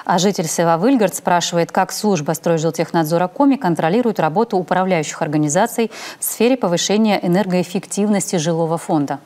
А житель села Выльгард спрашивает, как служба Стройжилтехнадзора Коми контролирует работу управляющих организаций в сфере повышения энергоэффективности жилого фонда.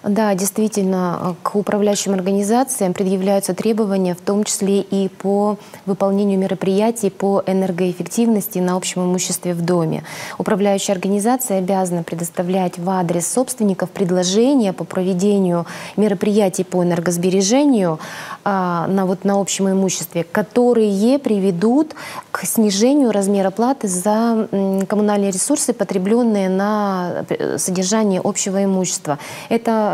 Да, действительно, к управляющим организациям предъявляются требования, в том числе и по выполнению мероприятий по энергоэффективности на общем имуществе в доме. Управляющая организация обязана предоставлять в адрес собственников предложения по проведению мероприятий по энергосбережению на общем имуществе, которые приведут к снижению размера платы за коммунальные ресурсы, потребленные на содержание общего имущества. Это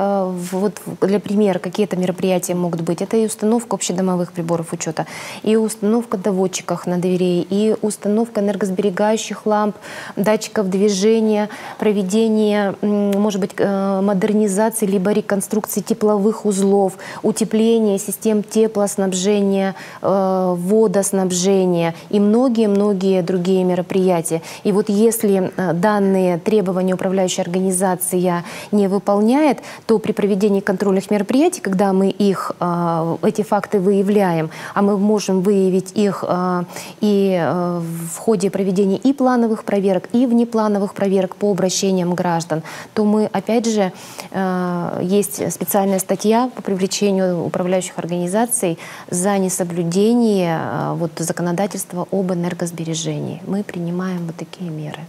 для примера какие-то мероприятия могут быть. Это и установка общедомовых приборов учета, и установка доводчиков на двери, и установка энергосберегающих ламп, датчиков движения, проведение, может быть, модернизации либо реконструкции тепловых узлов, утепление систем теплоснабжения, водоснабжения и многие-многие другие мероприятия. И вот если данные требования управляющая организация не выполняет, то при проведении контрольных мероприятий, когда мы эти факты выявляем, а мы можем выявить их и в ходе проведения и плановых проверок, и внеплановых проверок по обращениям граждан, то мы, опять же, есть специальная статья по привлечению управляющих организаций за несоблюдение законодательства об энергосбережении. Мы принимаем вот такие меры.